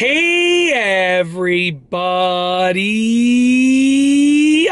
Hey everybody!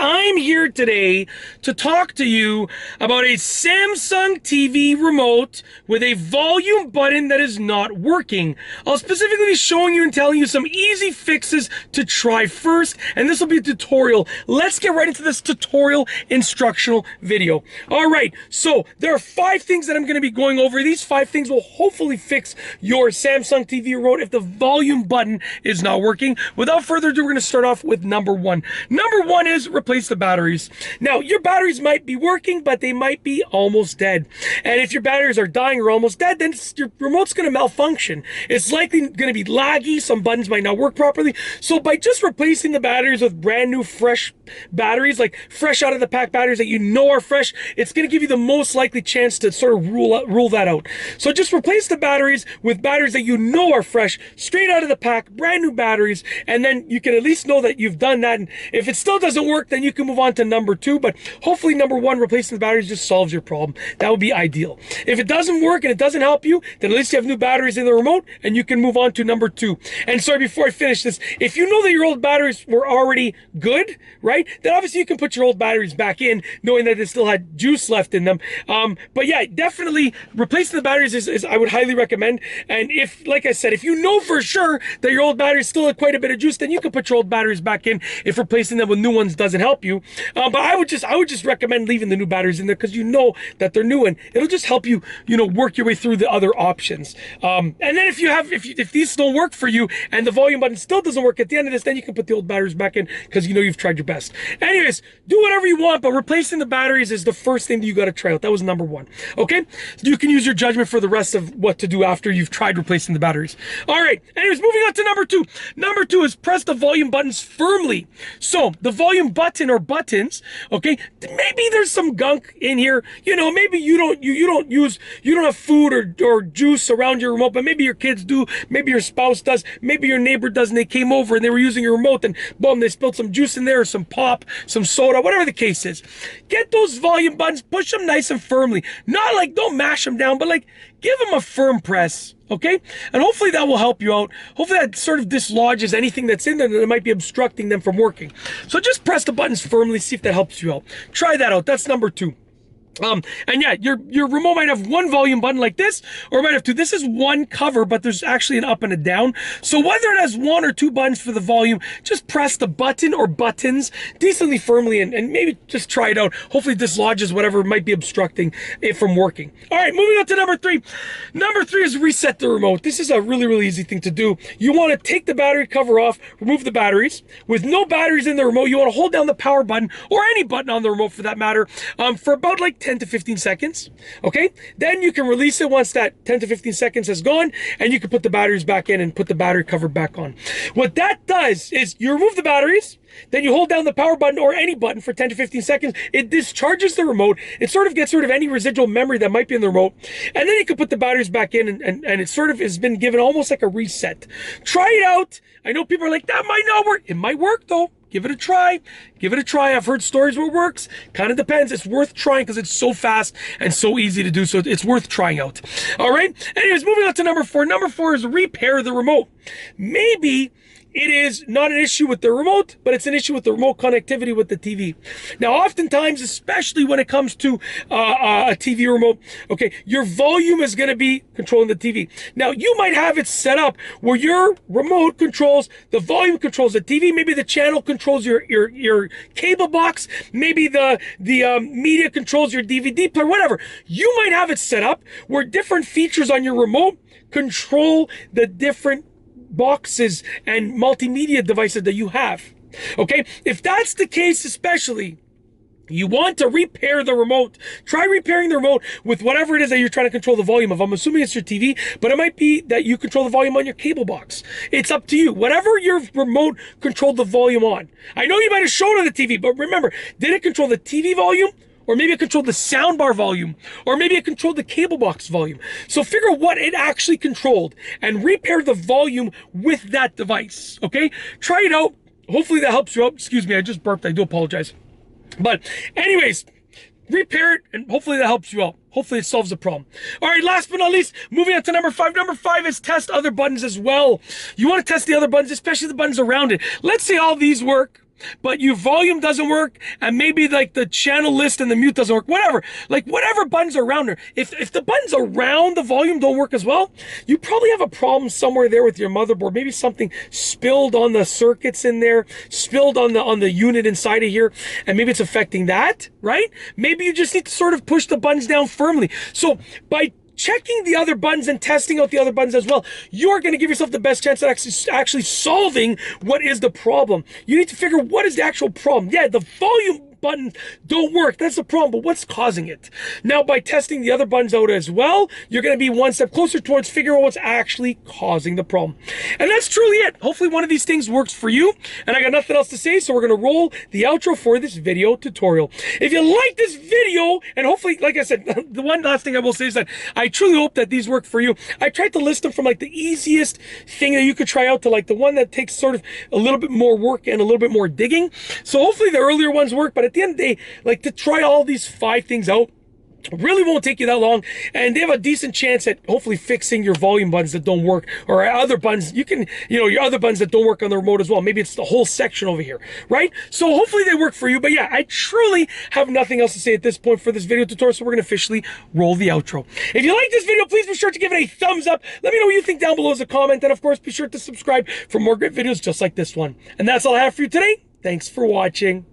I'm here today to talk to you about a Samsung TV remote with a volume button that is not working. I'll specifically be showing you and telling you some easy fixes to try first, and this will be a tutorial. Let's get right into this tutorial instructional video. Alright, so there are 5 things that I'm going to be going over. These 5 things will hopefully fix your Samsung TV remote if the volume button is not working. Without further ado, we're going to start off with number 1. Number 1 is replace the batteries. Now, your batteries might be working, but they might be almost dead. And if your batteries are dying or almost dead, then your remote's going to malfunction. It's likely going to be laggy. Some buttons might not work properly. So by just replacing the batteries with brand new, fresh batteries, like fresh out of the pack batteries that you know are fresh, it's going to give you the most likely chance to sort of rule that out. So just replace the batteries with batteries that you know are fresh, straight out of the pack, brand new batteries, and then you can at least know that you've done that. And if it still doesn't work, then you can move on to number 2. But hopefully number 1, replacing the batteries, just solves your problem. That would be ideal. If it doesn't work and it doesn't help you, then at least you have new batteries in the remote and you can move on to number 2. And sorry, before I finish this, if you know that your old batteries were already good, right, then obviously you can put your old batteries back in knowing that they still had juice left in them. But yeah, definitely replacing the batteries is I would highly recommend. And if, like I said, if you know for sure that your old batteries still have quite a bit of juice, then you can put your old batteries back in if replacing them with new ones doesn't help you. But I would just recommend leaving the new batteries in there because you know that they're new and it'll just help you, work your way through the other options. And then if these don't work for you and the volume button still doesn't work at the end of this, then you can put the old batteries back in because you know you've tried your best. Anyways, do whatever you want, but replacing the batteries is the first thing that you got to try out. That was number 1. Okay, you can use your judgment for the rest of what to do after you've tried replacing the batteries. All right, anyways, moving on to number 2. Number 2 is press the volume buttons firmly. So the volume button or buttons, okay, maybe there's some gunk in here. Maybe you don't have food or juice around your remote, but maybe your kids do, maybe your spouse does, maybe your neighbor does, and they came over and they were using your remote and boom, they spilled some juice in there, or some pop, some soda, whatever the case is. Get those volume buttons, push them nice and firmly. Not like, don't mash them down, but like give them a firm press. Okay, and hopefully that will help you out. Hopefully that sort of dislodges anything that's in there that might be obstructing them from working. So just press the buttons firmly, see if that helps you out. Try that out. That's number 2. And yeah, your remote might have one volume button like this, or it might have 2. This is one cover, but there's actually an up and a down. So whether it has 1 or 2 buttons for the volume, just press the button or buttons decently firmly and maybe just try it out. Hopefully it dislodges whatever might be obstructing it from working. All right, moving on to number 3. Number 3 is reset the remote. This is a really, really easy thing to do. You want to take the battery cover off, remove the batteries. With no batteries in the remote, you want to hold down the power button, or any button on the remote for that matter, for about like 10 to 15 seconds. Okay, then you can release it once that 10 to 15 seconds has gone, and you can put the batteries back in and put the battery cover back on. What that does is you remove the batteries, then you hold down the power button or any button for 10 to 15 seconds. It discharges the remote. It sort of gets rid of any residual memory that might be in the remote, and then you can put the batteries back in, and it sort of has been given almost like a reset. Try it out. I know people are like, that might not work. It might work though. Give it a try. Give it a try. I've heard stories where it works. Kind of depends. It's worth trying because it's so fast and so easy to do. So it's worth trying out. All right. Anyways, moving on to number 4. Number 4 is repair the remote. Maybe it is not an issue with the remote, but it's an issue with the remote connectivity with the TV. Now, oftentimes, especially when it comes to a TV remote, okay, your volume is going to be controlling the TV. Now, you might have it set up where your remote controls the volume, controls the TV. Maybe the channel controls your cable box. Maybe the media controls your DVD player, whatever. You might have it set up where different features on your remote control the different boxes and multimedia devices that you have. Okay, if that's the case, especially you want to repair the remote. Try repairing the remote with whatever it is that you're trying to control the volume of. I'm assuming it's your TV, but it might be that you control the volume on your cable box. It's up to you. Whatever your remote controlled the volume on. I know you might have shown on the TV, but remember, did it control the TV volume? Or maybe it controlled the soundbar volume, or maybe it controlled the cable box volume. So figure out what it actually controlled and repair the volume with that device, okay? Try it out. Hopefully that helps you out. Excuse me, I just burped. I do apologize. But anyways, repair it, and hopefully that helps you out. Hopefully it solves the problem. All right, last but not least, moving on to number 5. Number 5 is test other buttons as well. You want to test the other buttons, especially the buttons around it. Let's say all these work, but your volume doesn't work, and maybe like the channel list and the mute doesn't work, whatever. Like whatever buttons are around there. If the buttons around the volume don't work as well, you probably have a problem somewhere there with your motherboard. Maybe something spilled on the circuits in there, spilled on the unit inside of here, and maybe it's affecting that, right? Maybe you just need to sort of push the buttons down firmly. So by checking the other buttons and testing out the other buttons as well, you're going to give yourself the best chance at actually solving what is the problem. You need to figure what is the actual problem. Yeah, the volume buttons don't work. That's the problem, but what's causing it? Now, by testing the other buttons out as well, you're going to be one step closer towards figuring out what's actually causing the problem. And that's truly it. Hopefully one of these things works for you. And I got nothing else to say, so we're going to roll the outro for this video tutorial. If you like this video, and hopefully, like I said, the one last thing I will say is that I truly hope that these work for you. I tried to list them from like the easiest thing that you could try out to like the one that takes sort of a little bit more work and a little bit more digging. So hopefully the earlier ones work, but at the end of the day, like to try all these 5 things out really won't take you that long, and they have a decent chance at hopefully fixing your volume buttons that don't work, or other buttons. You can, your other buttons that don't work on the remote as well. Maybe it's the whole section over here, right? So hopefully they work for you. But yeah, I truly have nothing else to say at this point for this video tutorial, so we're going to officially roll the outro. If you like this video, please be sure to give it a thumbs up. Let me know what you think down below as a comment, and of course, be sure to subscribe for more great videos just like this one. And that's all I have for you today. Thanks for watching.